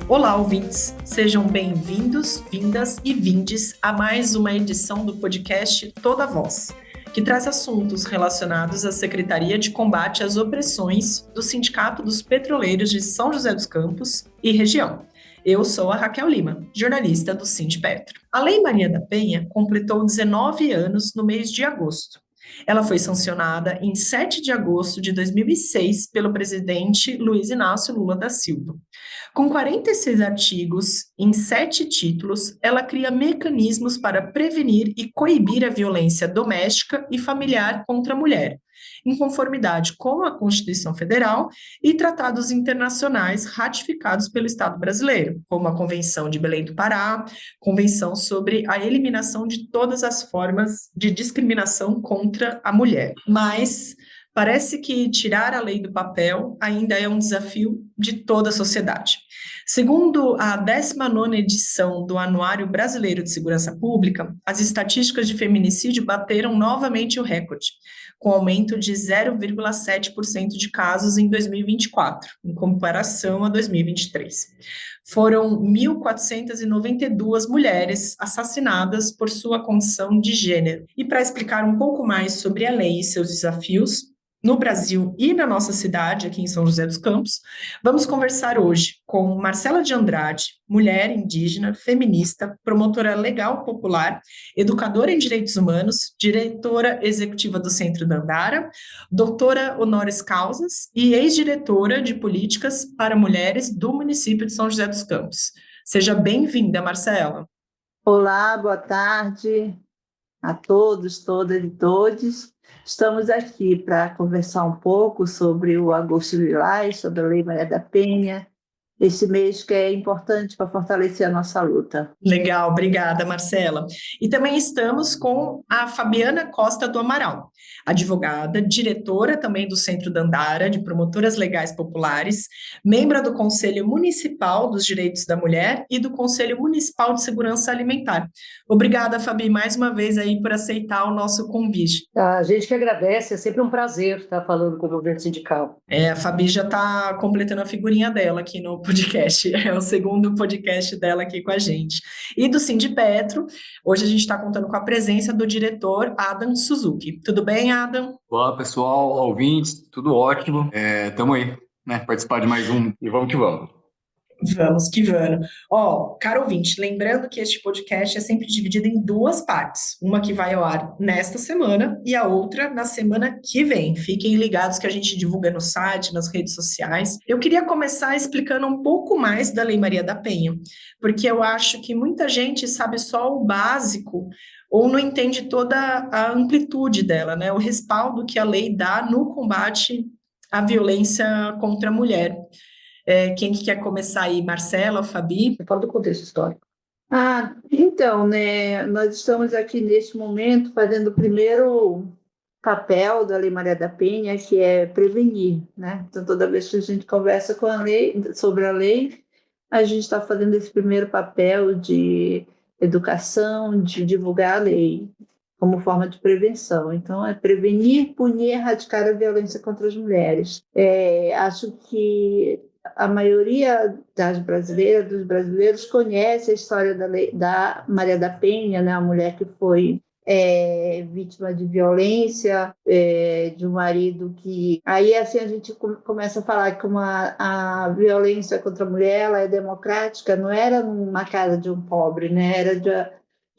Olá, ouvintes! Sejam bem-vindos, vindas e vindes a mais uma edição do podcast Toda Voz, que traz assuntos relacionados à Secretaria de Combate às Opressões do Sindicato dos Petroleiros de São José dos Campos e região. Eu sou a Raquel Lima, jornalista do Sindipetro. A Lei Maria da Penha completou 19 anos no mês de agosto. Ela foi sancionada em 7 de agosto de 2006 pelo presidente Luiz Inácio Lula da Silva. Com 46 artigos em 7 títulos, ela cria mecanismos para prevenir e coibir a violência doméstica e familiar contra a mulher, em conformidade com a Constituição Federal e tratados internacionais ratificados pelo Estado brasileiro, como a Convenção de Belém do Pará, Convenção sobre a eliminação de todas as formas de discriminação contra a mulher. Mas parece que tirar a lei do papel ainda é um desafio de toda a sociedade. Segundo a 19ª edição do Anuário Brasileiro de Segurança Pública, as estatísticas de feminicídio bateram novamente o recorde, com aumento de 0,7% de casos em 2024, em comparação a 2023. Foram 1.492 mulheres assassinadas por sua condição de gênero. E para explicar um pouco mais sobre a lei e seus desafios, no Brasil e na nossa cidade, aqui em São José dos Campos, vamos conversar hoje com Marcela de Andrade, mulher indígena, feminista, promotora legal popular, educadora em direitos humanos, diretora executiva do Centro Dandara, doutora honoris causas e ex-diretora de políticas para mulheres do município de São José dos Campos. Seja bem-vinda, Marcela. Olá, boa tarde a todos, todas e todes. Estamos aqui para conversar um pouco sobre o Agosto Lilás, sobre a Lei Maria da Penha, esse mês que é importante para fortalecer a nossa luta. Legal, obrigada, Marcela. E também estamos com a Fabiana Costa do Amaral, advogada, diretora também do Centro Dandara, de Promotoras Legais Populares, membro do Conselho Municipal dos Direitos da Mulher e do Conselho Municipal de Segurança Alimentar. Obrigada, Fabi, mais uma vez aí por aceitar o nosso convite. A gente que agradece, é sempre um prazer estar falando com o governo sindical. A Fabi já está completando a figurinha dela aqui no podcast, é o segundo podcast dela aqui com a gente. E do Sindipetro, hoje a gente está contando com a presença do diretor Adam Suzuki. Tudo bem, Adam? Olá, pessoal, ouvintes, tudo ótimo. Estamos aí, né? Participar de mais um e vamos que vamos. Vamos que vamos. Caro ouvinte, lembrando que este podcast é sempre dividido em 2 partes. Uma que vai ao ar nesta semana e a outra na semana que vem. Fiquem ligados que a gente divulga no site, nas redes sociais. Eu queria começar explicando um pouco mais da Lei Maria da Penha, porque eu acho que muita gente sabe só o básico ou não entende toda a amplitude dela, né? O respaldo que a lei dá no combate à violência contra a mulher. Quem que quer começar aí? Marcela, Fabi? Você fala do contexto histórico. Então, né, nós estamos aqui neste momento fazendo o primeiro papel da Lei Maria da Penha, que é prevenir, né? Então, toda vez que a gente conversa com a lei, sobre a lei, a gente está fazendo esse primeiro papel de educação, de divulgar a lei como forma de prevenção. Então, é prevenir, punir e erradicar a violência contra as mulheres. Acho que a maioria das brasileiras, dos brasileiros, conhece a história da Maria da Penha, né? A mulher que foi vítima de violência, de um marido que... Aí, assim, a gente começa a falar que a violência contra a mulher ela é democrática, não era numa casa de um pobre, né? Era de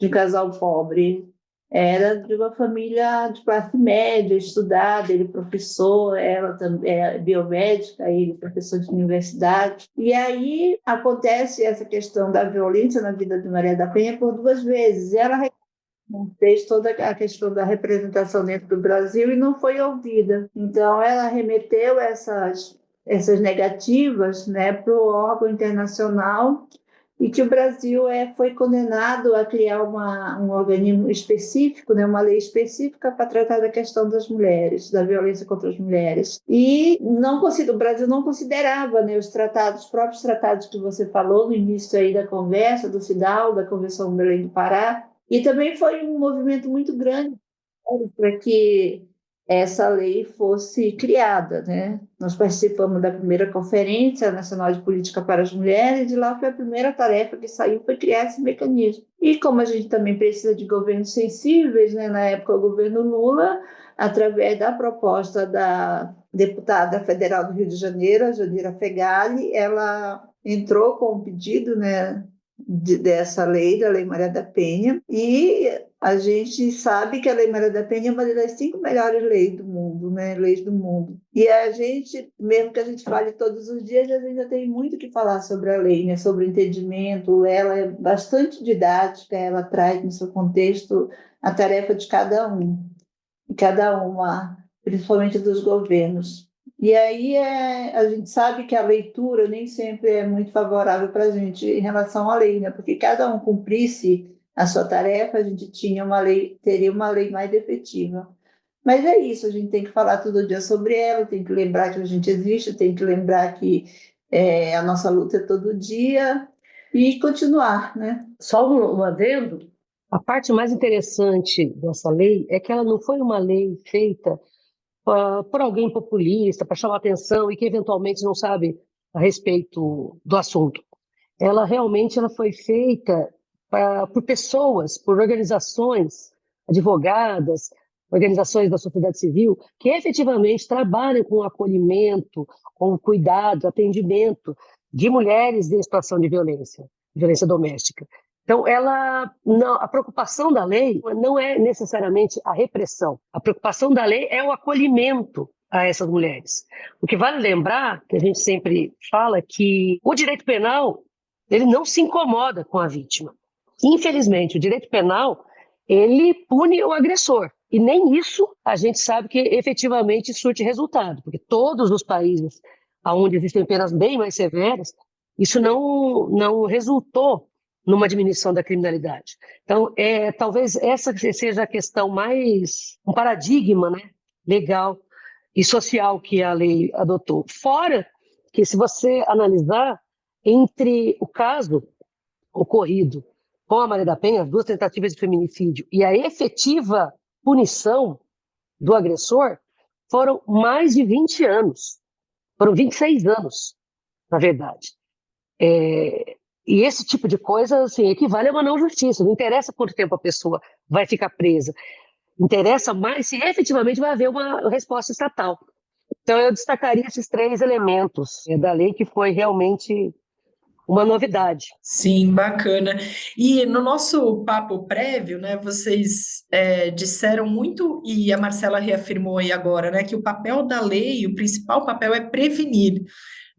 um casal pobre. Era de uma família de classe média, estudada, ele professor, ela também é biomédica, ele professor de universidade. E aí acontece essa questão da violência na vida de Maria da Penha por 2 vezes. Ela fez toda a questão da representação dentro do Brasil e não foi ouvida. Então, ela remeteu essas negativas, né, para o órgão internacional, e que o Brasil foi condenado a criar um organismo específico, né, uma lei específica para tratar da questão das mulheres, da violência contra as mulheres. E o Brasil não considerava, né, os próprios tratados que você falou no início aí da conversa, do CIDAW, da Convenção de Belém do Pará, e também foi um movimento muito grande para que essa lei fosse criada, né? Nós participamos da primeira Conferência Nacional de Política para as Mulheres, e lá foi a primeira tarefa que saiu, foi criar esse mecanismo. E como a gente também precisa de governos sensíveis, né? Na época o governo Lula, através da proposta da deputada federal do Rio de Janeiro, a Jandira Fegali, ela entrou com um pedido, né, dessa lei, da Lei Maria da Penha, e a gente sabe que a Lei Maria da Penha é uma das 5 melhores leis do mundo, né? Leis do mundo. E a gente, mesmo que a gente fale todos os dias, a gente ainda tem muito que falar sobre a lei, né? Sobre o entendimento. Ela é bastante didática, ela traz no seu contexto a tarefa de cada um, de cada uma, principalmente dos governos. E aí a gente sabe que a leitura nem sempre é muito favorável para a gente em relação à lei, né? Porque cada um cumprisse a sua tarefa, a gente teria uma lei mais efetiva. Mas é isso, a gente tem que falar todo dia sobre ela, tem que lembrar que a gente existe, tem que lembrar que a nossa luta é todo dia e continuar, né? Só um adendo. A parte mais interessante dessa lei é que ela não foi uma lei feita por alguém populista, para chamar atenção e que eventualmente não sabe a respeito do assunto. Ela foi feita por pessoas, por organizações, advogadas, organizações da sociedade civil, que efetivamente trabalham com o acolhimento, com o cuidado, atendimento de mulheres em situação de violência doméstica. Então, a preocupação da lei não é necessariamente a repressão. A preocupação da lei é o acolhimento a essas mulheres. O que vale lembrar, que a gente sempre fala, que o direito penal ele não se incomoda com a vítima. Infelizmente, o direito penal ele pune o agressor. E nem isso a gente sabe que efetivamente surte resultado, porque todos os países onde existem penas bem mais severas, isso não resultou numa diminuição da criminalidade. Então, talvez essa seja a questão mais, um paradigma, né, legal e social que a lei adotou. Fora que, se você analisar, entre o caso ocorrido com a Maria da Penha, as 2 tentativas de feminicídio, e a efetiva punição do agressor, foram mais de 20 anos. Foram 26 anos, na verdade. E esse tipo de coisa assim, equivale a uma não justiça. Não interessa quanto tempo a pessoa vai ficar presa. Interessa mais se efetivamente vai haver uma resposta estatal. Então, eu destacaria esses 3 elementos da lei, que foi realmente uma novidade. Sim, bacana. E no nosso papo prévio, né, vocês disseram muito, e a Marcela reafirmou aí agora, né, que o papel da lei, o principal papel é prevenir,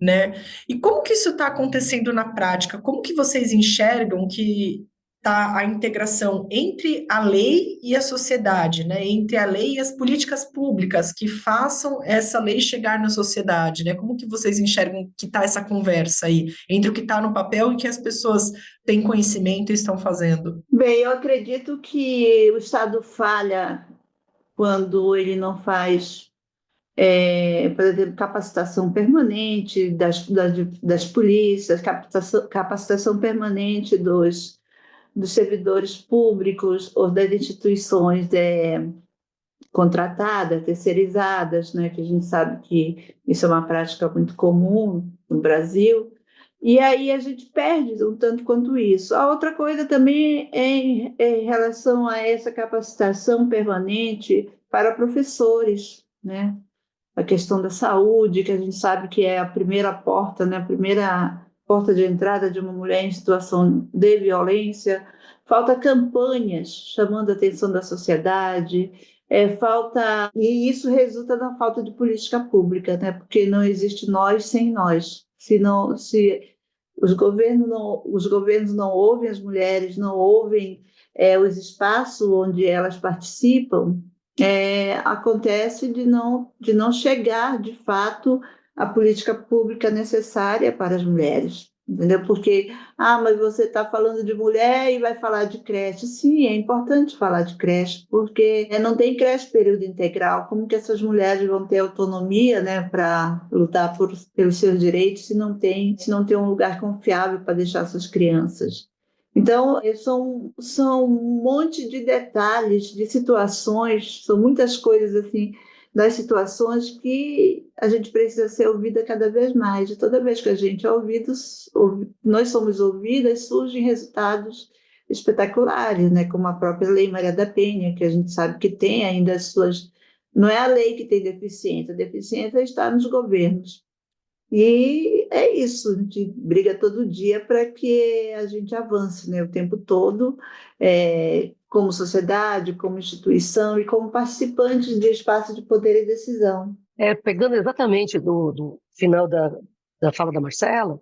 né? E como que isso está acontecendo na prática? Como que vocês enxergam que está a integração entre a lei e a sociedade, né? Entre a lei e as políticas públicas que façam essa lei chegar na sociedade, né? Como que vocês enxergam que está essa conversa aí entre o que está no papel e que as pessoas têm conhecimento e estão fazendo? Bem, eu acredito que o Estado falha quando ele não faz, por exemplo, capacitação permanente das polícias, capacitação permanente dos servidores públicos ou das instituições contratadas, terceirizadas, né, que a gente sabe que isso é uma prática muito comum no Brasil. E aí a gente perde um tanto quanto isso. A outra coisa também é em relação a essa capacitação permanente para professores, né? A questão da saúde, que a gente sabe que é a primeira porta, né? A primeira porta de entrada de uma mulher em situação de violência. Falta campanhas chamando a atenção da sociedade, e isso resulta na falta de política pública, né? Porque não existe nós sem nós. Se os governos não ouvem as mulheres, não ouvem os espaços onde elas participam, acontece de não chegar, de fato, a política pública necessária para as mulheres. Entendeu? Porque, mas você está falando de mulher e vai falar de creche. Sim, é importante falar de creche, porque não tem creche período integral. Como que essas mulheres vão ter autonomia, né, para lutar pelos seus direitos se não tem um lugar confiável para deixar suas crianças? Então, são um monte de detalhes, de situações, são muitas coisas assim das situações que a gente precisa ser ouvida cada vez mais. E toda vez que a gente é ouvido, nós somos ouvidas, surgem resultados espetaculares, né? Como a própria Lei Maria da Penha, que a gente sabe que tem ainda as suas... Não é a lei que tem deficiência, a deficiência está nos governos. E é isso, a gente briga todo dia para que a gente avance, né, o tempo todo, como sociedade, como instituição e como participantes de espaço de poder e decisão. Pegando exatamente do final da fala da Marcela,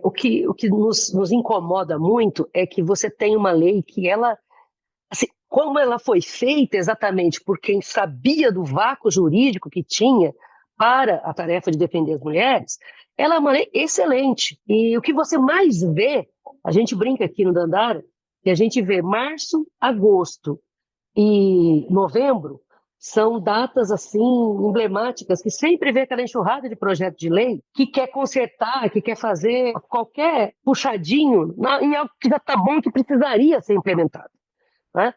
o que nos incomoda muito é que você tem uma lei que ela, assim, como ela foi feita exatamente por quem sabia do vácuo jurídico que tinha para a tarefa de defender as mulheres, ela é uma lei excelente. E o que você mais vê, a gente brinca aqui no Dandara, que a gente vê março, agosto e novembro, são datas assim emblemáticas, que sempre vê aquela enxurrada de projeto de lei que quer consertar, que quer fazer qualquer puxadinho em algo que já está bom, que precisaria ser implementado. Né?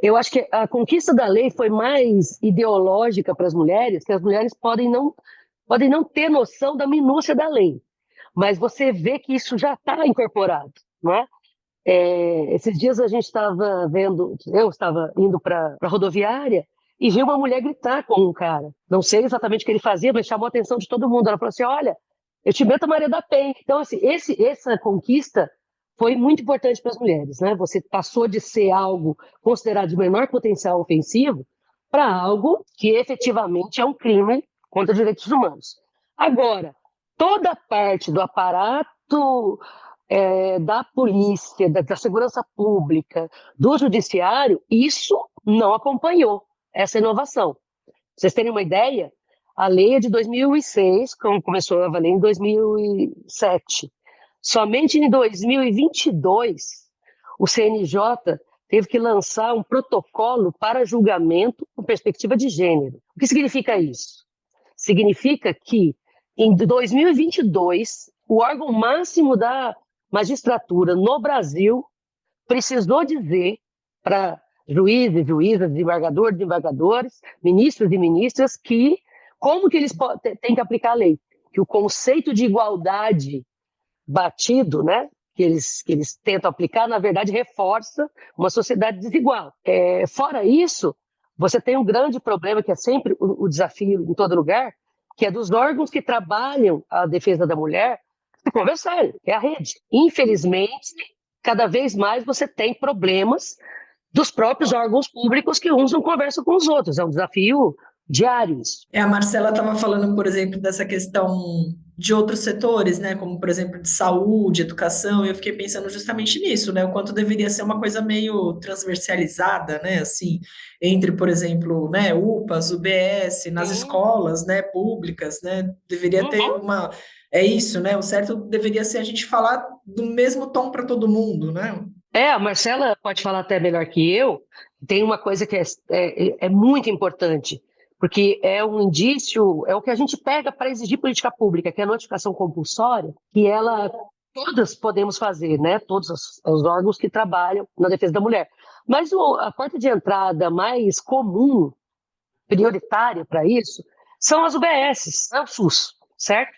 Eu acho que a conquista da lei foi mais ideológica para as mulheres, que as mulheres podem não ter noção da minúcia da lei, mas você vê que isso já está incorporado. Né? Esses dias a gente estava vendo, eu estava indo para a rodoviária e vi uma mulher gritar com um cara. Não sei exatamente o que ele fazia, mas chamou a atenção de todo mundo. Ela falou assim, olha, eu te meto a Maria da Penha. Então, assim, essa conquista foi muito importante para as mulheres, né? Você passou de ser algo considerado de menor potencial ofensivo para algo que efetivamente é um crime contra direitos humanos. Agora, toda a parte do aparato da polícia, da segurança pública, do judiciário, isso não acompanhou essa inovação. Pra vocês terem uma ideia, a lei é de 2006, começou a valer em 2007. Somente em 2022, o CNJ teve que lançar um protocolo para julgamento com perspectiva de gênero. O que significa isso? Significa que, em 2022, o órgão máximo da magistratura no Brasil precisou dizer para juízes, juízas, desembargadores, ministros e ministras, como que eles têm que aplicar a lei. Que o conceito de igualdade batido, né, que eles tentam aplicar, na verdade, reforça uma sociedade desigual. Fora isso, você tem um grande problema, que é sempre o desafio em todo lugar, que é dos órgãos que trabalham a defesa da mulher se conversarem, é a rede. Infelizmente, cada vez mais você tem problemas dos próprios órgãos públicos que uns não conversam com os outros. É um desafio diário isso. A Marcela estava falando, por exemplo, dessa questão de outros setores, né, como, por exemplo, de saúde, educação, e eu fiquei pensando justamente nisso, né, o quanto deveria ser uma coisa meio transversalizada, né, assim, entre, por exemplo, né, UPAs, UBS, nas escolas, né, públicas, né, deveria ter uma... É isso, né, o certo deveria ser a gente falar do mesmo tom para todo mundo, né? A Marcela pode falar até melhor que eu. Tem uma coisa que é muito importante, porque é um indício, é o que a gente pega para exigir política pública, que é a notificação compulsória, que todas podemos fazer, né? Todos os órgãos que trabalham na defesa da mulher. Mas a porta de entrada mais comum, prioritária para isso, são as UBSs, é o SUS, certo?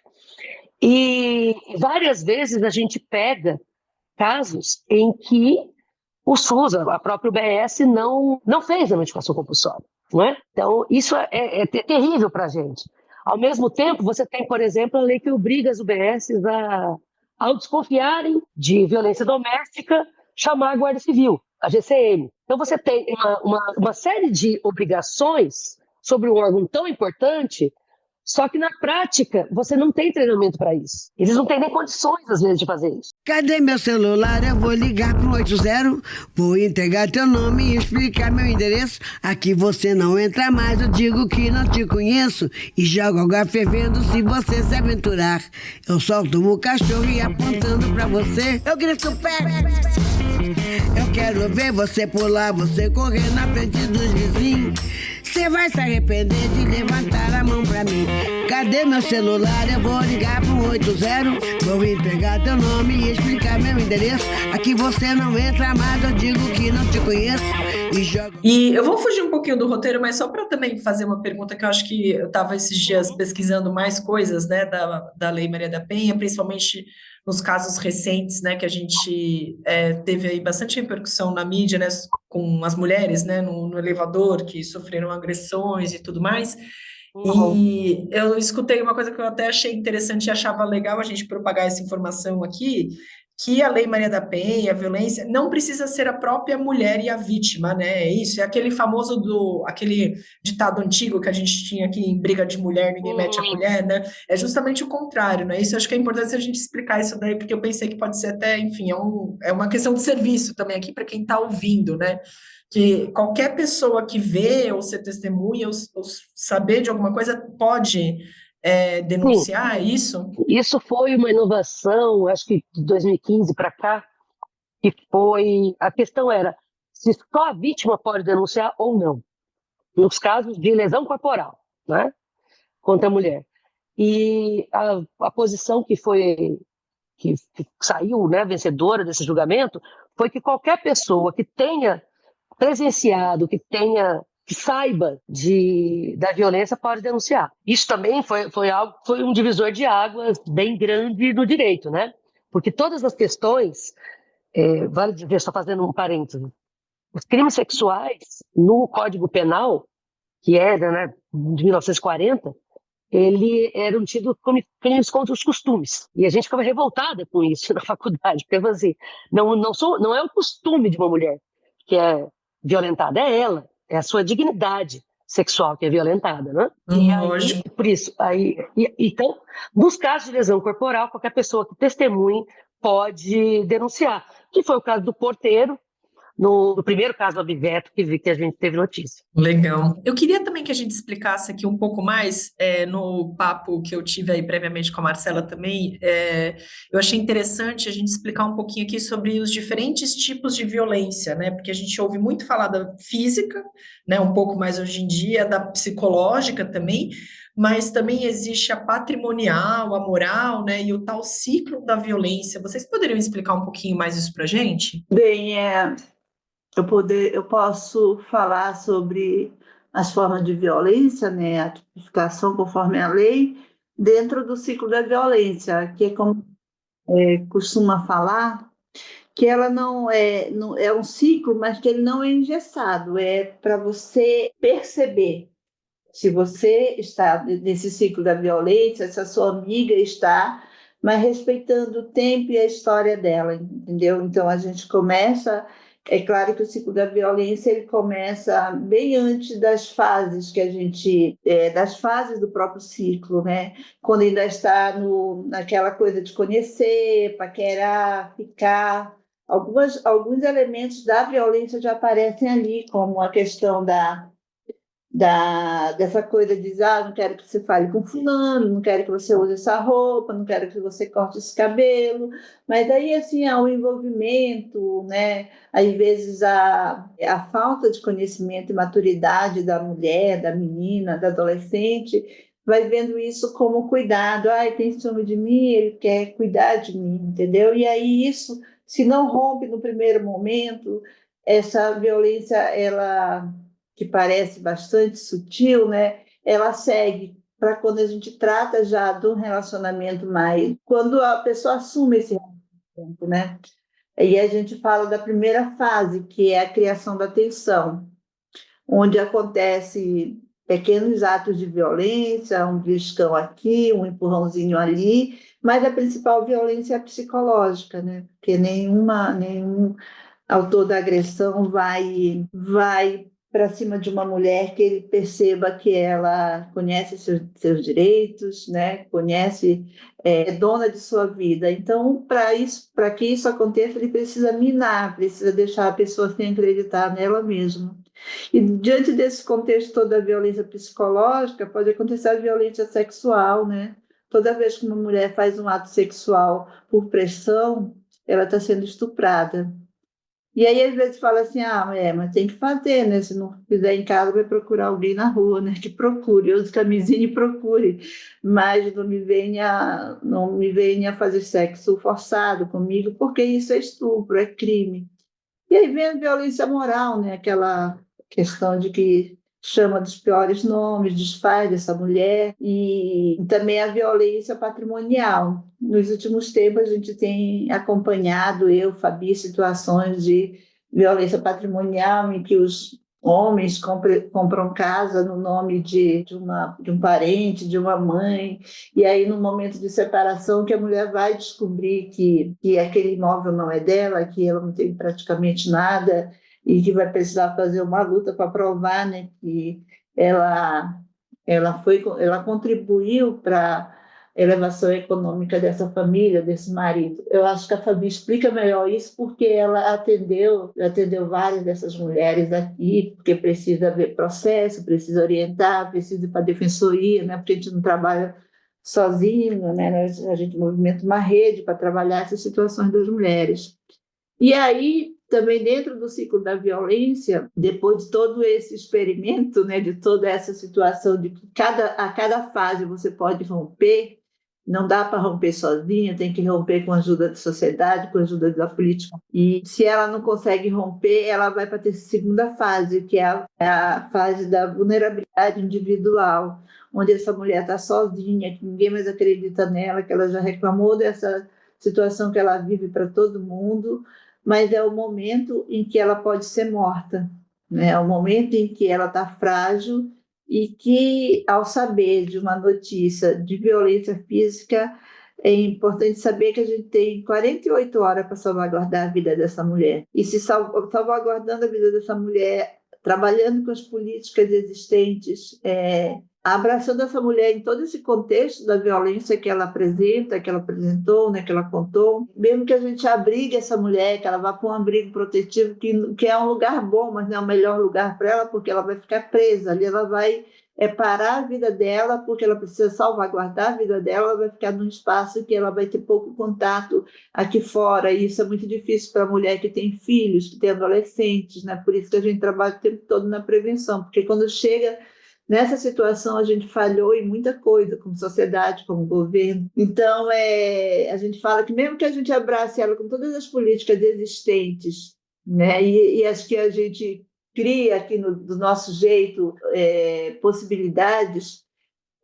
E várias vezes a gente pega casos em que o SUS, a própria UBS, não fez a notificação compulsória. Não é? Então, isso é terrível para a gente. Ao mesmo tempo, você tem, por exemplo, a lei que obriga as UBSs ao desconfiarem de violência doméstica, chamar a Guarda Civil, a GCM. Então, você tem uma série de obrigações sobre um órgão tão importante, só que na prática você não tem treinamento para isso. Eles não têm nem condições, às vezes, de fazer isso. Cadê meu celular? Eu vou ligar pro 80, vou entregar teu nome e explicar meu endereço. Aqui você não entra mais, eu digo que não te conheço e jogo água fervendo se você se aventurar. Eu solto o cachorro e apontando pra você, eu grito pé. Eu quero ver você pular, você correr na frente dos vizinhos. Você vai se arrepender de levantar a mão pra mim. Cadê meu celular? Eu vou ligar pro 80, vou entregar teu nome e explicar meu endereço. Aqui você não entra mais, eu digo que não te conheço e joga. E eu vou fugir um pouquinho do roteiro, mas só para também fazer uma pergunta que eu acho que eu estava esses dias pesquisando mais coisas, né, da Lei Maria da Penha, principalmente nos casos recentes, né, que a gente teve aí bastante repercussão na mídia, né, com as mulheres, né, no elevador, que sofreram agressões e tudo mais. E eu escutei uma coisa que eu até achei interessante e achava legal a gente propagar essa informação aqui, que a Lei Maria da Penha, a violência, não precisa ser a própria mulher e a vítima, né? É isso, é aquele famoso aquele ditado antigo que a gente tinha aqui em briga de mulher, ninguém mete a colher, né? É justamente o contrário, né? Isso eu acho que é importante a gente explicar isso daí, porque eu pensei que pode ser até, enfim, é uma questão de serviço também aqui para quem está ouvindo, né? Que qualquer pessoa que vê ou ser testemunha ou saber de alguma coisa pode denunciar isso. Isso foi uma inovação, acho que de 2015 para cá, que foi... A questão era se só a vítima pode denunciar ou não, nos casos de lesão corporal, né, contra a mulher. E a posição que saiu, né, vencedora desse julgamento foi que qualquer pessoa que tenha presenciado, que saiba da violência pode denunciar. Isso também foi um divisor de águas bem grande no direito, né? Porque todas as questões, vale dizer, só fazendo um parênteses, os crimes sexuais no Código Penal, que era, né, de 1940, ele eram tidos como crimes contra os costumes. E a gente ficava revoltada com isso na faculdade, porque assim, não é o costume de uma mulher que é violentada, é ela, é a sua dignidade sexual que é violentada, né? Lógico. Por isso, então, nos casos de lesão corporal, qualquer pessoa que testemunhe pode denunciar, que foi o caso do porteiro, no primeiro caso do Abiveto que a gente teve notícia. Legal. Eu queria também que a gente explicasse aqui um pouco mais, no papo que eu tive aí previamente com a Marcela também, eu achei interessante a gente explicar um pouquinho aqui sobre os diferentes tipos de violência, né? Porque a gente ouve muito falar da física, né? Um pouco mais hoje em dia, da psicológica também, mas também existe a patrimonial, a moral, né? E o tal ciclo da violência. Vocês poderiam explicar um pouquinho mais isso pra gente? Bem, eu posso falar sobre as formas de violência, né, a tipificação conforme a lei, dentro do ciclo da violência, que é como costuma falar, que ela não é um ciclo, mas que ele não é engessado, é para você perceber se você está nesse ciclo da violência, se a sua amiga está, mas respeitando o tempo e a história dela, entendeu? Então a gente começa, é claro que o ciclo da violência ele começa bem antes das fases das fases do próprio ciclo, né? Quando ainda está naquela coisa de conhecer, paquerar, ficar. Alguns elementos da violência já aparecem ali, como a questão dessa coisa de não quero que você fale com fulano, não quero que você use essa roupa, não quero que você corte esse cabelo, mas aí assim há o envolvimento, né? Às vezes a falta de conhecimento e maturidade da mulher, da menina, da adolescente, vai vendo isso como cuidado, tem ciúme de mim, ele quer cuidar de mim, entendeu? E aí isso, se não rompe no primeiro momento, essa violência, ela que parece bastante sutil, né? Ela segue para quando a gente trata já de um relacionamento mais... Quando a pessoa assume esse relacionamento, né? E a gente fala da primeira fase, que é a criação da tensão, onde acontece pequenos atos de violência, um beliscão aqui, um empurrãozinho ali, mas a principal violência é a psicológica, né? Porque nenhum autor da agressão vai para cima de uma mulher que ele perceba que ela conhece seus direitos, né? Conhece, é dona de sua vida. Então, para que isso aconteça, ele precisa minar, precisa deixar a pessoa sem acreditar nela mesma. E diante desse contexto todo da violência psicológica, pode acontecer a violência sexual, né? Toda vez que uma mulher faz um ato sexual por pressão, ela está sendo estuprada. E aí, às vezes, fala assim, mas tem que fazer, né? Se não fizer em casa, vai procurar alguém na rua, né? Que procure, use camisinha e procure. Mas não me venha fazer sexo forçado comigo, porque isso é estupro, é crime. E aí vem a violência moral, né? Aquela questão de que chama dos piores nomes, desfaz dessa mulher, e também a violência patrimonial. Nos últimos tempos, a gente tem acompanhado, eu, Fabi, situações de violência patrimonial em que os homens compram casa no nome de um parente, de uma mãe, e aí, no momento de separação, que a mulher vai descobrir que aquele imóvel não é dela, que ela não tem praticamente nada, e que vai precisar fazer uma luta para provar, né, que ela contribuiu para a elevação econômica dessa família, desse marido. Eu acho que a Fabi explica melhor isso porque ela atendeu várias dessas mulheres aqui, porque precisa ver processo, precisa orientar, precisa ir para a defensoria, né, porque a gente não trabalha sozinho, né, a gente movimenta uma rede para trabalhar essas situações das mulheres. E aí, também dentro do ciclo da violência, depois de todo esse experimento, né, de toda essa situação de que a cada fase você pode romper, não dá para romper sozinha, tem que romper com a ajuda da sociedade, com a ajuda da política. E se ela não consegue romper, ela vai para a segunda fase, que é a fase da vulnerabilidade individual, onde essa mulher está sozinha, que ninguém mais acredita nela, que ela já reclamou dessa situação que ela vive para todo mundo, mas é o momento em que ela pode ser morta, né? É o momento em que ela está frágil e que, ao saber de uma notícia de violência física, é importante saber que a gente tem 48 horas para salvaguardar a vida dessa mulher. E se salvaguardando a vida dessa mulher, trabalhando com as políticas existentes, abraçando essa mulher em todo esse contexto da violência que ela apresenta, que ela apresentou, né, que ela contou, mesmo que a gente abrigue essa mulher, que ela vá para um abrigo protetivo, que é um lugar bom, mas não é o melhor lugar para ela, porque ela vai ficar presa ali, ela vai parar a vida dela, porque ela precisa salvaguardar a vida dela, ela vai ficar num espaço que ela vai ter pouco contato aqui fora, e isso é muito difícil para a mulher que tem filhos, que tem adolescentes, né? Por isso que a gente trabalha o tempo todo na prevenção, porque quando chega nessa situação, a gente falhou em muita coisa, como sociedade, como governo. Então, a gente fala que mesmo que a gente abrace ela com todas as políticas existentes, né, e as que a gente cria aqui do nosso jeito, possibilidades,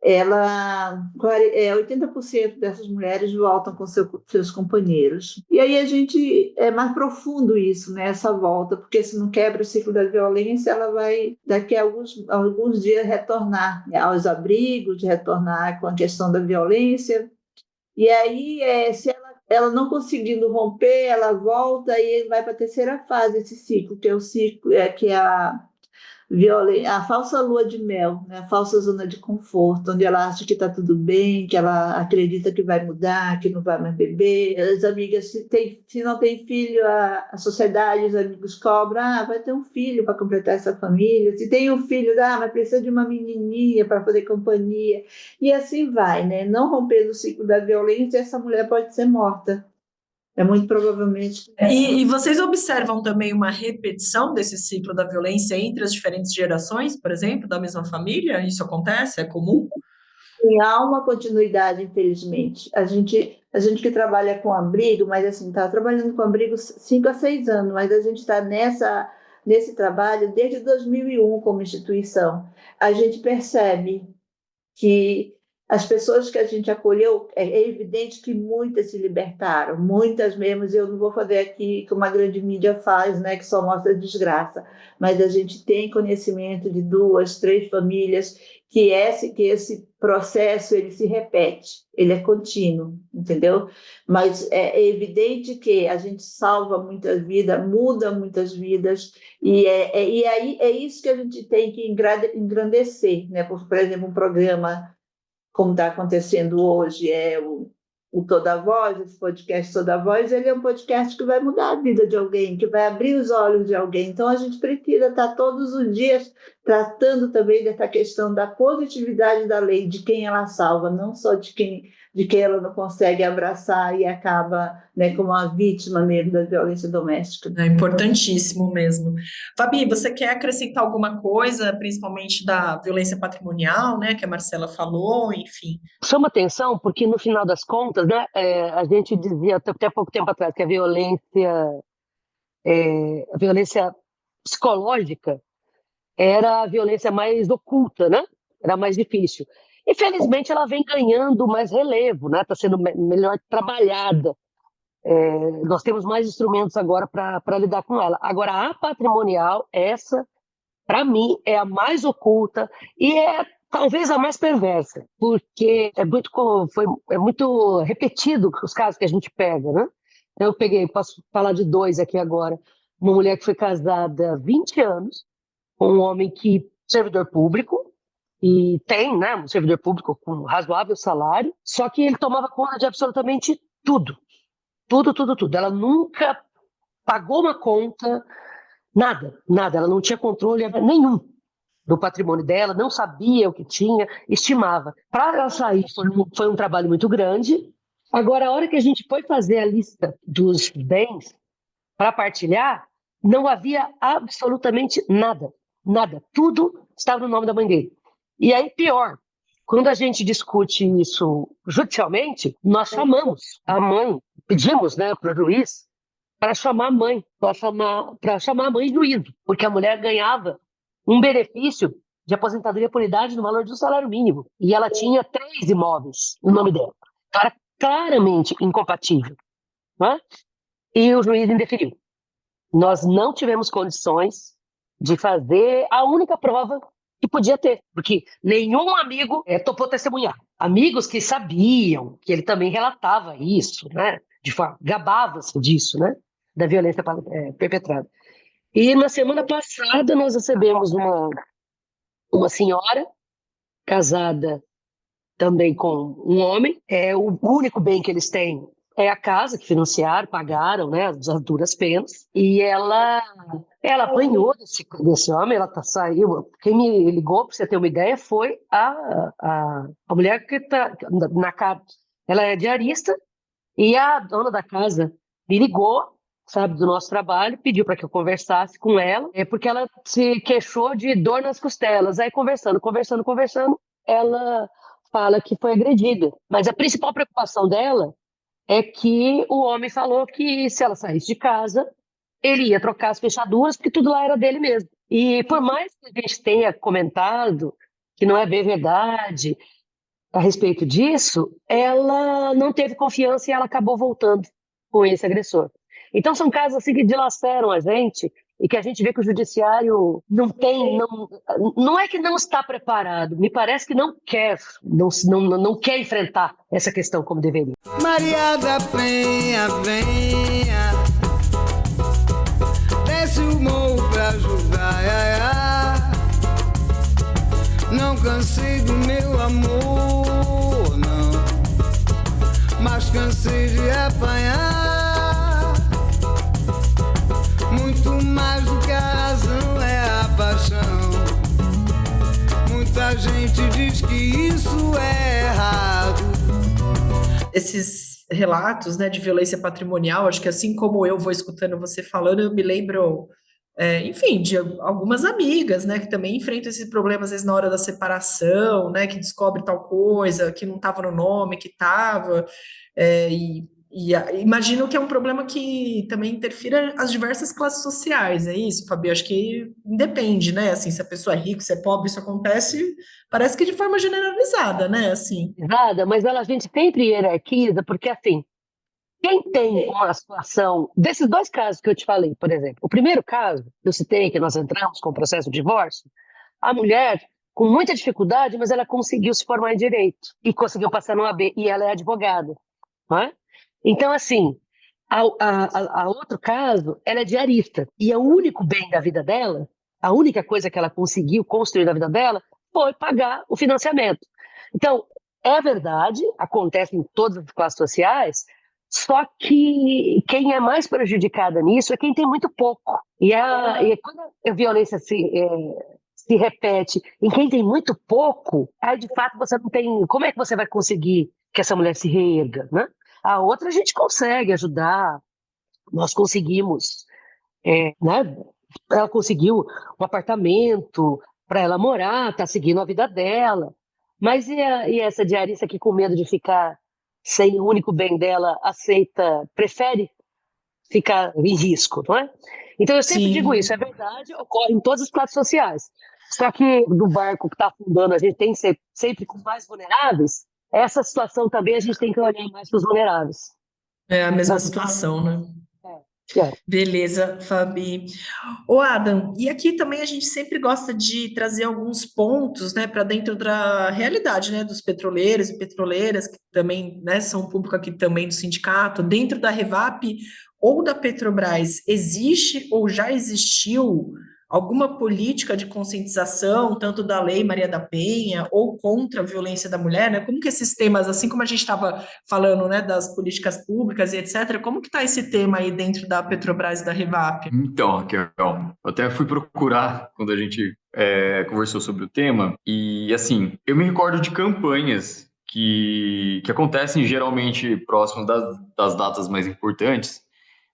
80% dessas mulheres voltam com seus companheiros. E aí a gente é mais profundo isso, né, essa volta, porque se não quebra o ciclo da violência, ela vai, daqui a alguns dias, retornar, né, aos abrigos, retornar com a questão da violência. E aí, se ela não conseguindo romper, ela volta e vai para a terceira fase, esse ciclo, que é o ciclo, que é a falsa lua de mel, né? A falsa zona de conforto, onde ela acha que está tudo bem, que ela acredita que vai mudar, que não vai mais beber. As amigas, se não tem filho, a sociedade, os amigos cobram, vai ter um filho para completar essa família. Se tem um filho, mas precisa de uma menininha para fazer companhia. E assim vai, né? Não rompendo o ciclo da violência, essa mulher pode ser morta. É muito provavelmente. E vocês observam também uma repetição desse ciclo da violência entre as diferentes gerações, por exemplo, da mesma família? Isso acontece? É comum? Sim, há uma continuidade, infelizmente. A gente que trabalha com abrigo, mas assim, está trabalhando com abrigo 5 a 6 anos, mas a gente está nesse trabalho desde 2001 como instituição. A gente percebe que as pessoas que a gente acolheu, é evidente que muitas se libertaram, muitas mesmo, eu não vou fazer aqui que uma grande mídia faz, né, que só mostra desgraça, mas a gente tem conhecimento de 2, 3 famílias que esse processo ele se repete, ele é contínuo, entendeu? Mas é evidente que a gente salva muitas vidas, muda muitas vidas, e aí é isso que a gente tem que engrandecer, né? Por exemplo, um programa como está acontecendo hoje, o Toda Voz, esse podcast Toda Voz, ele é um podcast que vai mudar a vida de alguém, que vai abrir os olhos de alguém. Então, a gente precisa estar todos os dias tratando também dessa questão da positividade da lei, de quem ela salva, não só de quem ela não consegue abraçar e acaba, né, como uma vítima mesmo da violência doméstica. É importantíssimo mesmo. Fabi, você quer acrescentar alguma coisa, principalmente da violência patrimonial, né, que a Marcela falou, enfim? Chama atenção porque, no final das contas, né, a gente dizia até pouco tempo atrás que a violência a violência psicológica era a violência mais oculta, né? Era mais difícil. Infelizmente, ela vem ganhando mais relevo, né? Está sendo melhor trabalhada. Nós temos mais instrumentos agora para lidar com ela. Agora, a patrimonial, essa, para mim, é a mais oculta e é talvez a mais perversa, porque é muito repetido os casos que a gente pega, né? Posso falar de 2 aqui agora. Uma mulher que foi casada há 20 anos com um homem servidor público, e tem, né, um servidor público com razoável salário, só que ele tomava conta de absolutamente tudo. Tudo, tudo, tudo. Ela nunca pagou uma conta, nada. Ela não tinha controle nenhum do patrimônio dela, não sabia o que tinha, estimava. Para ela sair foi um trabalho muito grande. Agora, a hora que a gente foi fazer a lista dos bens para partilhar, não havia absolutamente nada. Tudo estava no nome da mãe dele. E aí, pior, quando a gente discute isso judicialmente, nós chamamos a mãe, pedimos, né, para o juiz para chamar a mãe, para chamar a mãe em juízo, porque a mulher ganhava um benefício de aposentadoria por idade no valor de um salário mínimo, e ela tinha 3 imóveis no nome dela. Então, era claramente incompatível, né? E o juiz indeferiu. Nós não tivemos condições de fazer a única prova que podia ter, porque nenhum amigo topou testemunhar. Amigos que sabiam que ele também relatava isso, né? Gabava-se disso, né? Da violência perpetrada. E na semana passada nós recebemos uma senhora casada também com um homem. O único bem que eles têm é a casa que financiaram, pagaram, né, as duras penas. E ela apanhou desse homem, saiu. Quem me ligou, para você ter uma ideia, foi a mulher que está na casa. Ela é diarista e a dona da casa me ligou, sabe, do nosso trabalho, pediu para que eu conversasse com ela, porque ela se queixou de dor nas costelas. Aí conversando, ela fala que foi agredida. Mas a principal preocupação dela é que o homem falou que se ela saísse de casa, ele ia trocar as fechaduras, porque tudo lá era dele mesmo. E por mais que a gente tenha comentado que não é bem verdade a respeito disso, ela não teve confiança e ela acabou voltando com esse agressor. Então são casos assim que dilaceram a gente e que a gente vê que o judiciário não é que não está preparado, me parece que não quer enfrentar essa questão como deveria. Maria da Penha, venha, desce o morro pra ajudar, não cansei do meu amor, não, mas cansei de apanhar. Muito mais do que a razão é a paixão. Muita gente diz que isso é errado. Esses relatos, né, de violência patrimonial, acho que assim como eu vou escutando você falando, eu me lembro, enfim, de algumas amigas, né, que também enfrentam esses problemas, às vezes, na hora da separação, né, que descobre tal coisa, que não estava no nome, que estava, imagino que é um problema que também interfira as diversas classes sociais, é isso, Fabi? Acho que independe, né? Assim, se a pessoa é rica, se é pobre, isso acontece, parece que de forma generalizada, né? Assim. Nada, mas a gente sempre hierarquiza, porque assim, quem tem uma situação, desses 2 casos que eu te falei, por exemplo, o primeiro caso, eu citei que nós entramos com o processo de divórcio, a mulher, com muita dificuldade, mas ela conseguiu se formar em direito e conseguiu passar no AB, e ela é advogada, não é? Então, assim, a outro caso, ela é diarista, e o único bem da vida dela, a única coisa que ela conseguiu construir na vida dela, foi pagar o financiamento. Então, é verdade, acontece em todas as classes sociais, só que quem é mais prejudicada nisso é quem tem muito pouco. E quando a violência se repete em quem tem muito pouco, aí de fato você não tem... Como é que você vai conseguir que essa mulher se reerga, né? A outra a gente consegue ajudar, nós conseguimos, né? Ela conseguiu um apartamento para ela morar, está seguindo a vida dela, mas e essa diarista que com medo de ficar sem o único bem dela, prefere fica em risco, não é? Então, eu sempre digo Sim. isso, é verdade, ocorre em todas as classes sociais. Só que do barco que está afundando, a gente tem que ser sempre com mais vulneráveis, essa situação também a gente tem que olhar mais para os vulneráveis. É a mesma Tanto para... situação, né? É. Beleza, Fabi. Ô, Adam, e aqui também a gente sempre gosta de trazer alguns pontos, né, para dentro da realidade, né, dos petroleiros e petroleiras, que também, né, são um público aqui também do sindicato. Dentro da Revap ou da Petrobras, existe ou já existiu alguma política de conscientização, tanto da Lei Maria da Penha ou contra a violência da mulher, né? Como que esses temas, assim como a gente estava falando, né, das políticas públicas e etc., como que está esse tema aí dentro da Petrobras e da Revap? Então, Raquel, eu até fui procurar quando a gente conversou sobre o tema, e assim, eu me recordo de campanhas que acontecem geralmente próximo das datas mais importantes,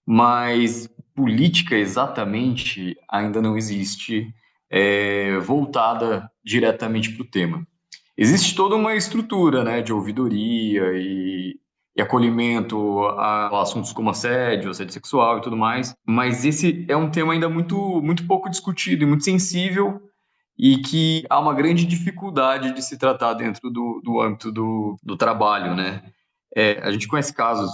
mas política exatamente ainda não existe voltada diretamente para o tema. Existe toda uma estrutura, né, de ouvidoria e acolhimento a assuntos como assédio sexual e tudo mais, mas esse é um tema ainda muito pouco discutido e muito sensível e que há uma grande dificuldade de se tratar dentro do âmbito do trabalho, né? A gente conhece casos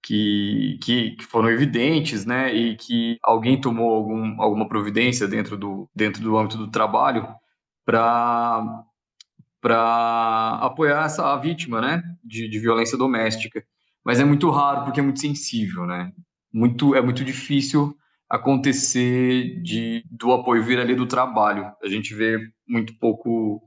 que foram evidentes, né, e que alguém tomou alguma providência dentro do âmbito do trabalho para apoiar a vítima, né, de violência doméstica. Mas é muito raro porque é muito sensível, né? É muito difícil acontecer do apoio vir ali do trabalho. A gente vê muito poucos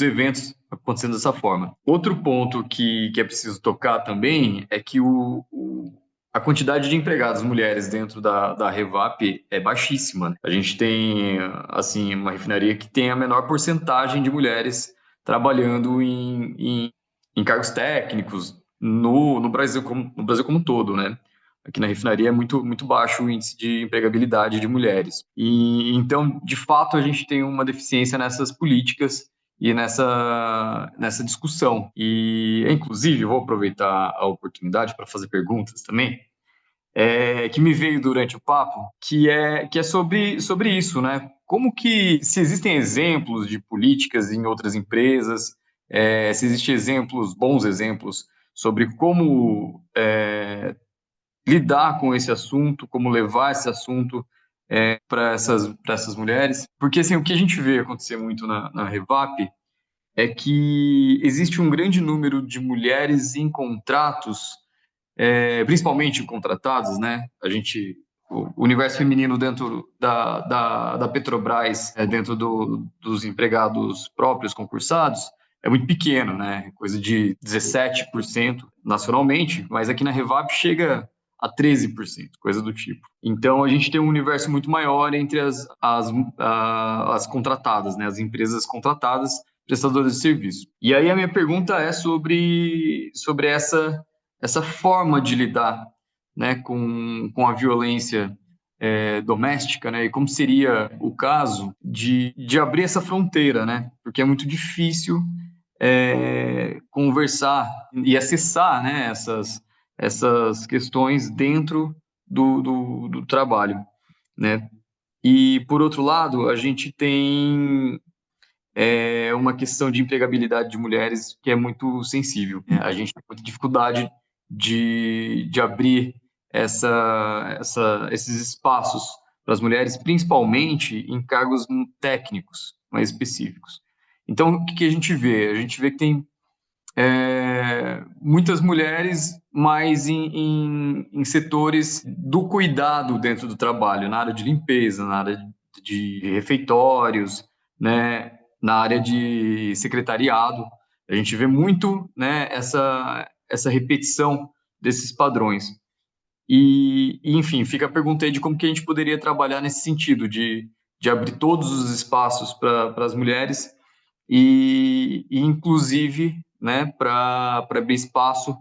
eventos acontecendo dessa forma. Outro ponto que é preciso tocar também é que a quantidade de empregadas mulheres dentro da Revap é baixíssima, né? A gente tem, assim, uma refinaria que tem a menor porcentagem de mulheres trabalhando em cargos técnicos no Brasil como um todo, né? Aqui na refinaria é muito baixo o índice de empregabilidade de mulheres. E então, de fato, a gente tem uma deficiência nessas políticas e nessa discussão. E, inclusive, eu vou aproveitar a oportunidade para fazer perguntas também, que me veio durante o papo, que é sobre isso, né? Como que, se existem exemplos de políticas em outras empresas, se existem bons exemplos, sobre como lidar com esse assunto, como levar esse assunto para essas mulheres. Porque assim, o que a gente vê acontecer muito na Revap é que existe um grande número de mulheres em contratos, principalmente contratados, né? O universo feminino dentro da Petrobras, dentro dos empregados próprios concursados, é muito pequeno, né? Coisa de 17% nacionalmente, mas aqui na Revap chega a 13%, coisa do tipo. Então, a gente tem um universo muito maior entre as contratadas, né? As empresas contratadas, prestadoras de serviço. E aí a minha pergunta é sobre essa forma de lidar, né, com a violência doméstica, né, e como seria o caso de abrir essa fronteira, né, porque é muito difícil conversar e acessar, né, essas questões dentro do trabalho, né. E, por outro lado, a gente tem uma questão de empregabilidade de mulheres que é muito sensível. A gente tem muita dificuldade de abrir esses espaços para as mulheres, principalmente em cargos técnicos mais específicos. Então, o que a gente vê? A gente vê que tem muitas mulheres mais em setores do cuidado dentro do trabalho, na área de limpeza, na área de refeitórios, né, na área de secretariado. A gente vê muito, né, essa repetição desses padrões. Enfim, fica a pergunta aí de como que a gente poderia trabalhar nesse sentido, de abrir todos os espaços para as mulheres e inclusive, né, para abrir espaço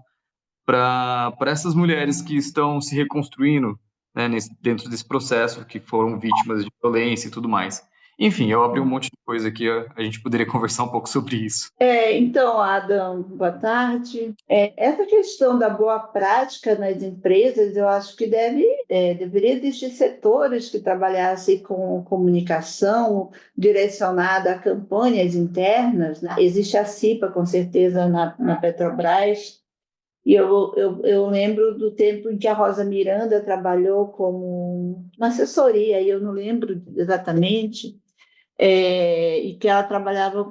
para essas mulheres que estão se reconstruindo, né, dentro desse processo, que foram vítimas de violência e tudo mais. Enfim, eu abri um monte de coisa aqui, a gente poderia conversar um pouco sobre isso. Então, Adam, boa tarde. Essa questão da boa prática nas empresas, eu acho que deveria existir setores que trabalhassem com comunicação direcionada a campanhas internas, né? Existe a CIPA, com certeza, na Petrobras. E eu lembro do tempo em que a Rosa Miranda trabalhou como uma assessoria, e eu não lembro exatamente, e que ela trabalhava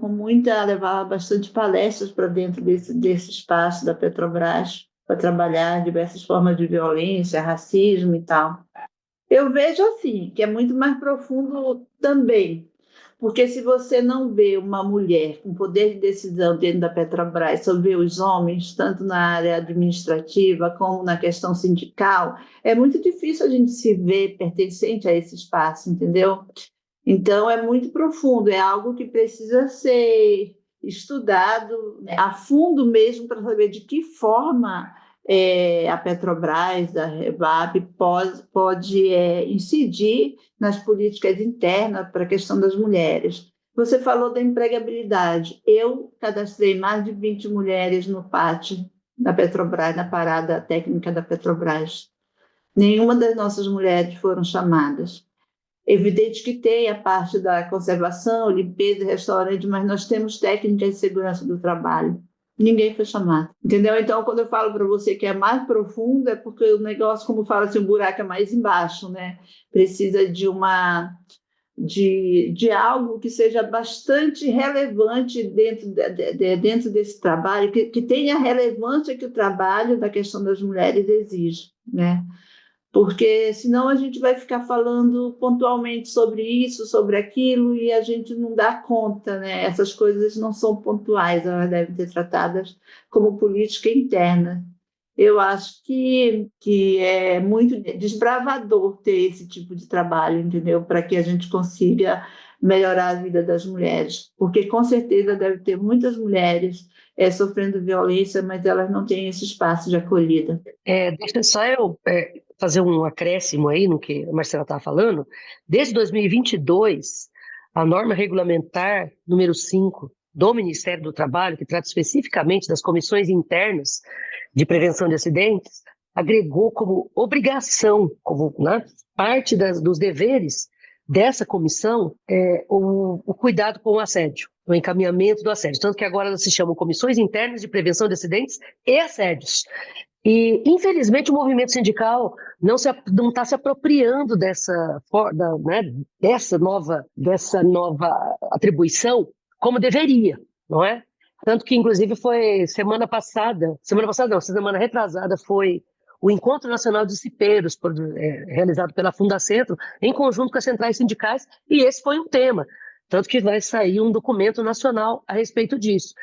levava bastante palestras para dentro desse espaço da Petrobras, para trabalhar diversas formas de violência, racismo e tal. Eu vejo assim, que é muito mais profundo também, porque se você não vê uma mulher com poder de decisão dentro da Petrobras, só vê os homens, tanto na área administrativa como na questão sindical, é muito difícil a gente se ver pertencente a esse espaço, entendeu? Então, é muito profundo, é algo que precisa ser estudado, né, a fundo mesmo, para saber de que forma a Petrobras, a Revap, pode incidir nas políticas internas para a questão das mulheres. Você falou da empregabilidade. Eu cadastrei mais de 20 mulheres no pátio da Petrobras, na parada técnica da Petrobras. Nenhuma das nossas mulheres foram chamadas. Evidente que tem a parte da conservação, limpeza e restaurante, mas nós temos técnicas de segurança do trabalho. Ninguém foi chamado, entendeu? Então, quando eu falo para você que é mais profundo, é porque o negócio, como fala assim, o buraco é mais embaixo, né? Precisa de algo que seja bastante relevante dentro desse trabalho, que tenha a relevância que o trabalho da questão das mulheres exige, né? Porque senão a gente vai ficar falando pontualmente sobre isso, sobre aquilo, e a gente não dá conta, né? Essas coisas não são pontuais, elas devem ser tratadas como política interna. Eu acho que é muito desbravador ter esse tipo de trabalho, entendeu? Para que a gente consiga melhorar a vida das mulheres, porque com certeza deve ter muitas mulheres sofrendo violência, mas elas não têm esse espaço de acolhida. Deixa só eu fazer um acréscimo aí no que a Marcela estava falando. Desde 2022, a norma regulamentar número 5 do Ministério do Trabalho, que trata especificamente das comissões internas de prevenção de acidentes, agregou como obrigação, como parte dos deveres dessa comissão, o cuidado com o assédio, o encaminhamento do assédio. Tanto que agora elas se chamam Comissões Internas de Prevenção de Acidentes e Assédios. E, infelizmente, o movimento sindical não está se apropriando dessa nova atribuição como deveria, não é? Tanto que, inclusive, foi semana retrasada, foi o Encontro Nacional de Cipeiros, realizado pela Fundacentro, em conjunto com as centrais sindicais, e esse foi um tema. Tanto que vai sair um documento nacional a respeito disso.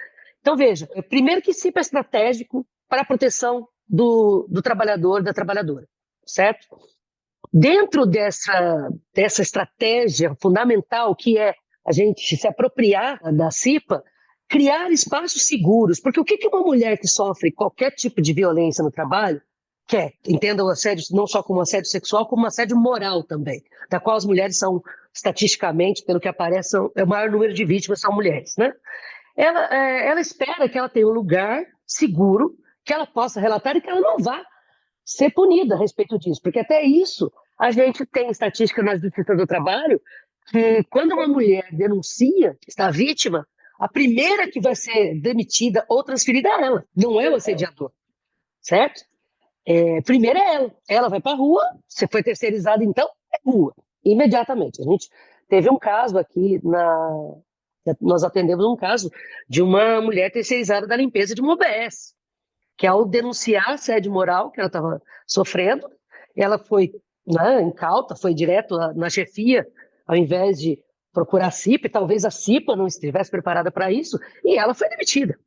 Então, veja, primeiro que CIPA é estratégico para a proteção do trabalhador e da trabalhadora, certo? Dentro dessa estratégia fundamental, que é a gente se apropriar da CIPA, criar espaços seguros, porque o que uma mulher que sofre qualquer tipo de violência no trabalho quer? Entenda o assédio não só como assédio sexual, como assédio moral também, da qual as mulheres são, estatisticamente, pelo que aparece, o maior número de vítimas são mulheres, né? Ela espera que ela tenha um lugar seguro, que ela possa relatar e que ela não vá ser punida a respeito disso, porque até isso a gente tem estatística na Justiça do Trabalho que quando uma mulher denuncia, está vítima, a primeira que vai ser demitida ou transferida é ela, não é o assediador, certo? Primeiro é ela. Ela vai para a rua, se foi terceirizada, então é rua, imediatamente. A gente teve um caso aqui, nós atendemos um caso de uma mulher terceirizada da limpeza de uma UBS, que ao denunciar assédio moral que ela estava sofrendo, ela foi incauta, foi direto na chefia, ao invés de procurar a CIPA, talvez a CIPA não estivesse preparada para isso, e ela foi demitida,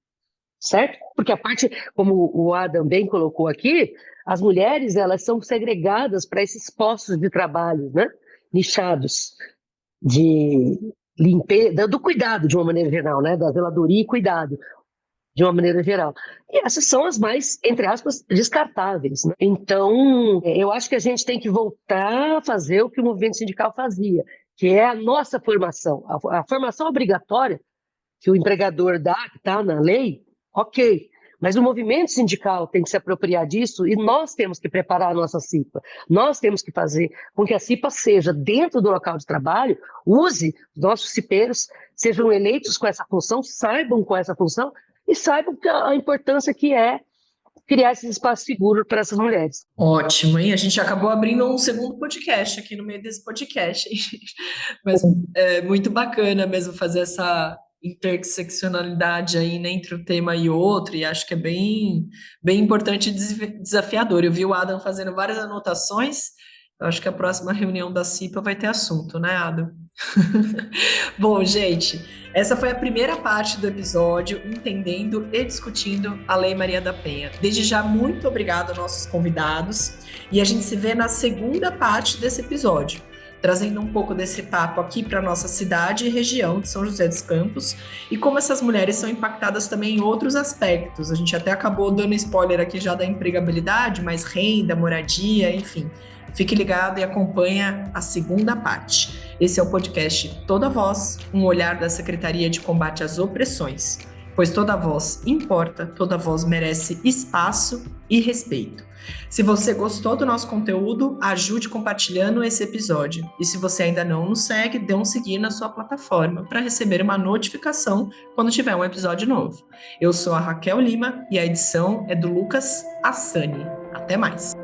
certo? Porque a parte, como o Adam bem colocou aqui, as mulheres elas são segregadas para esses postos de trabalho, né? Nichados, de limpeza, do cuidado de uma maneira geral, né? Da zeladoria e cuidado de uma maneira geral. E essas são as mais, entre aspas, descartáveis, né? Então, eu acho que a gente tem que voltar a fazer o que o movimento sindical fazia, que é a nossa formação. A formação obrigatória que o empregador dá, que está na lei, ok. Mas o movimento sindical tem que se apropriar disso e nós temos que preparar a nossa CIPA. Nós temos que fazer com que a CIPA seja, dentro do local de trabalho, use os nossos cipeiros, sejam eleitos com essa função, saibam com essa função e saibam a importância que é criar esse espaço seguro para essas mulheres. Ótimo, hein? A gente acabou abrindo um segundo podcast aqui no meio desse podcast, hein? Mas é muito bacana mesmo fazer essa interseccionalidade aí, né, entre um tema e outro, e acho que é bem importante e desafiador. Eu vi o Adam fazendo várias anotações, eu acho que a próxima reunião da CIPA vai ter assunto, né, Adam? Bom, gente, essa foi a primeira parte do episódio, entendendo e discutindo a Lei Maria da Penha. Desde já, muito obrigada aos nossos convidados, e a gente se vê na segunda parte desse episódio, trazendo um pouco desse papo aqui para a nossa cidade e região de São José dos Campos, e como essas mulheres são impactadas também em outros aspectos. A gente até acabou dando spoiler aqui já da empregabilidade, mas renda, moradia, enfim. Fique ligado e acompanha a segunda parte. Esse é o podcast Toda Voz, um olhar da Secretaria de Combate às Opressões. Pois toda voz importa, toda voz merece espaço e respeito. Se você gostou do nosso conteúdo, ajude compartilhando esse episódio. E se você ainda não nos segue, dê um seguir na sua plataforma para receber uma notificação quando tiver um episódio novo. Eu sou a Raquel Lima e a edição é do Lucas Assani. Até mais!